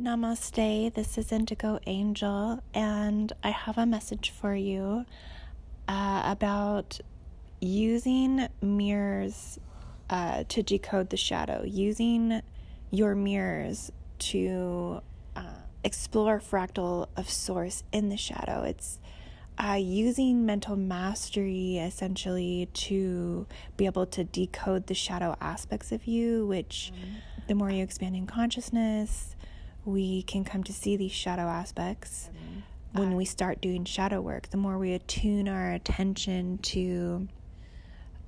Namaste, this is Indigo Angel, and I have a message for you about using mirrors to decode the shadow, using your mirrors to explore fractal of source in the shadow. It's using mental mastery essentially to be able to decode the shadow aspects of you, which the more you expand in consciousness, we can come to see these shadow aspects. When we start doing shadow work, the more we attune our attention to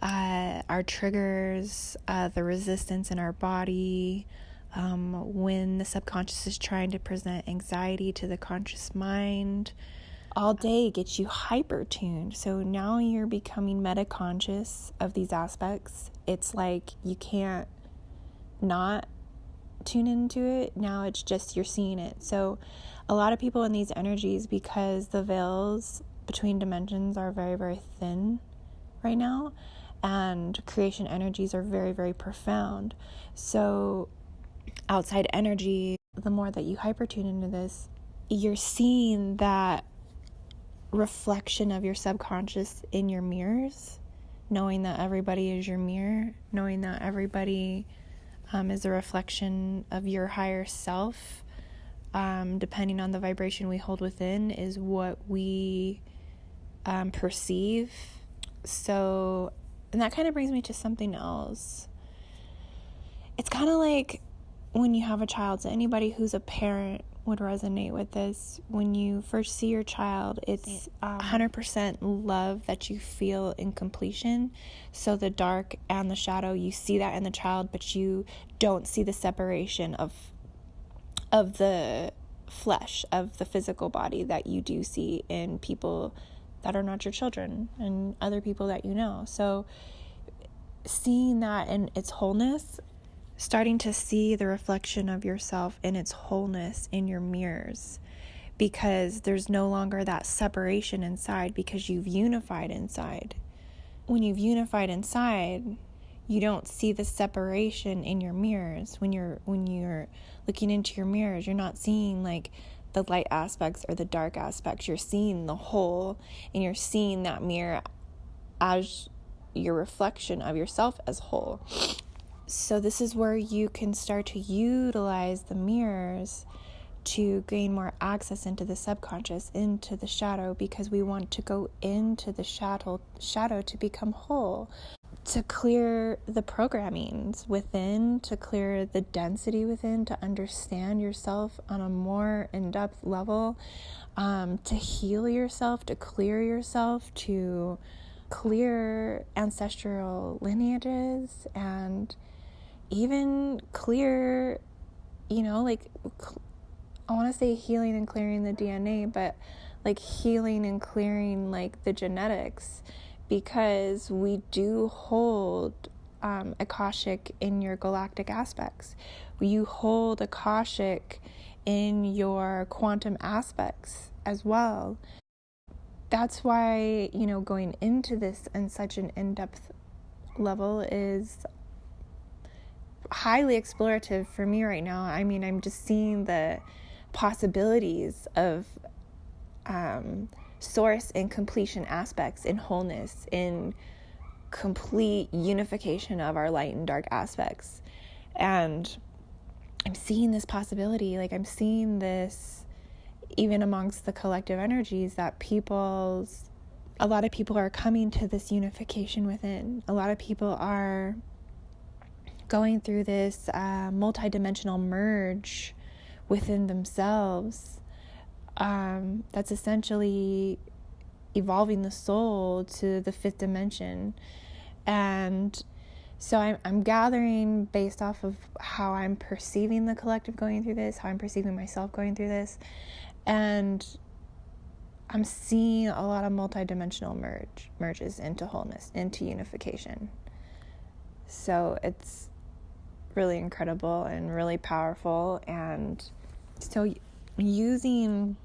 our triggers, the resistance in our body, when the subconscious is trying to present anxiety to the conscious mind, all day gets you hyper tuned. So now you're becoming meta conscious of these aspects. It's like you can't not tune into it. Now it's just you're seeing it. So a lot of people in these energies, because the veils between dimensions are very, very thin right now, and creation energies are very, very profound. So outside energy, the more that you hyper tune into this, you're seeing that reflection of your subconscious in your mirrors, knowing that everybody is your mirror, knowing that everybody is a reflection of your higher self. Depending on the vibration we hold within is what we perceive. So, and that kind of brings me to something else. It's kind of like when you have a child. So anybody who's a parent would resonate with this. When you first see your child, it's 100% love that you feel in completion. So the dark and the shadow, you see that in the child, but you don't see the separation of the flesh, of the physical body that you do see in people that are not your children and other people that you know. So seeing that in its wholeness, starting to see the reflection of yourself in its wholeness in your mirrors, because there's no longer that separation inside, because you've unified inside. When you've unified inside, you don't see the separation in your mirrors. When you're looking into your mirrors, you're not seeing like the light aspects or the dark aspects. You're seeing the whole, and you're seeing that mirror as your reflection of yourself as whole. So this is where you can start to utilize the mirrors to gain more access into the subconscious, into the shadow, because we want to go into the shadow to become whole, to clear the programmings within, to clear the density within, to understand yourself on a more in-depth level, to heal yourself, to clear yourself, to clear ancestral lineages, and even clear, like, I want to say healing and clearing the DNA, but like healing and clearing like the genetics, because we do hold Akashic in your galactic aspects. You hold Akashic in your quantum aspects as well. That's why, going into this in such an in-depth level is highly explorative for me right now. I mean, I'm just seeing the possibilities of source and completion aspects, in wholeness, in complete unification of our light and dark aspects. And I'm seeing this possibility, like I'm seeing this even amongst the collective energies, that a lot of people are coming to this unification within. A lot of people are going through this multidimensional merge within themselves, that's essentially evolving the soul to the fifth dimension. And so I'm gathering based off of how I'm perceiving the collective going through this, how I'm perceiving myself going through this, and I'm seeing a lot of multidimensional merges into wholeness, into unification. So it's really incredible and really powerful. And so using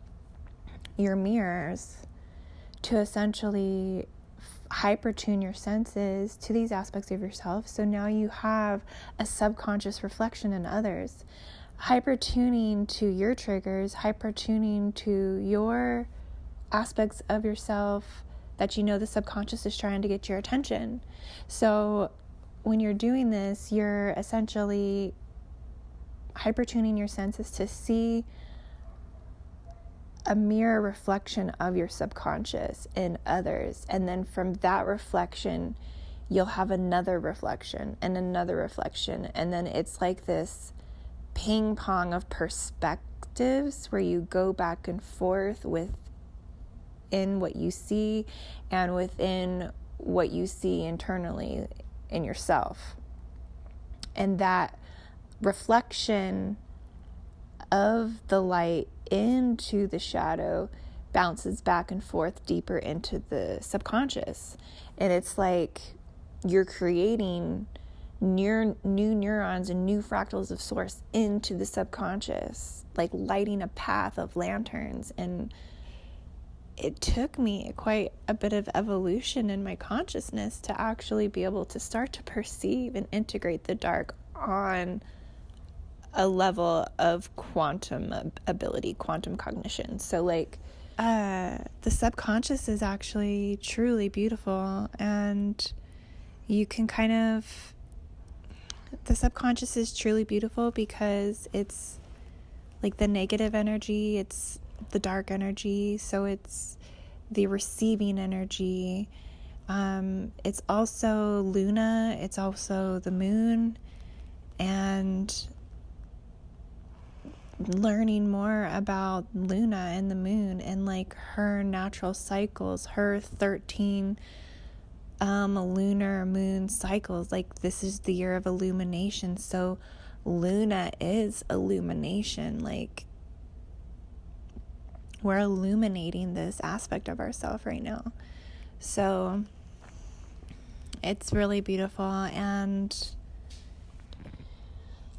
your mirrors to essentially hyper tune your senses to these aspects of yourself, so now you have a subconscious reflection in others. hyper-tuning to your triggers, hyper-tuning to your aspects of yourself that you know the subconscious is trying to get your attention. So when you're doing this, you're essentially hyper-tuning your senses to see a mirror reflection of your subconscious in others. And then from that reflection, you'll have another reflection and another reflection. And then it's like this ping pong of perspectives where you go back and forth within what you see and within what you see internally in yourself. And that reflection of the light into the shadow bounces back and forth deeper into the subconscious. And it's like you're creating new neurons and new fractals of source into the subconscious, like lighting a path of lanterns. And it took me quite a bit of evolution in my consciousness to actually be able to start to perceive and integrate the dark on a level of quantum ability, quantum cognition. So like the subconscious is actually truly beautiful, and you can the subconscious is truly beautiful because it's like the negative energy, it's the dark energy, so it's the receiving energy. It's also Luna, it's also the moon, and learning more about Luna and the moon and like her natural cycles, her 13 lunar moon cycles. Like this is the year of illumination, so Luna is illumination. Like we're illuminating this aspect of ourselves right now. So it's really beautiful. And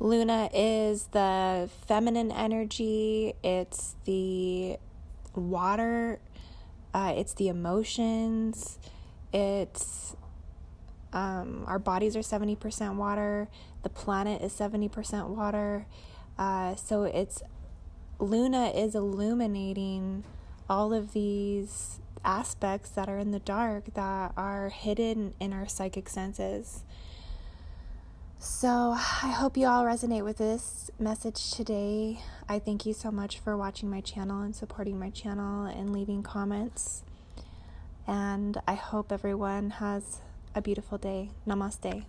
Luna is the feminine energy, it's the water, it's the emotions, it's our bodies are 70% water, the planet is 70% water, so it's Luna is illuminating all of these aspects that are in the dark that are hidden in our psychic senses. So I hope you all resonate with this message today. I thank you so much for watching my channel and supporting my channel and leaving comments. And I hope everyone has a beautiful day. Namaste.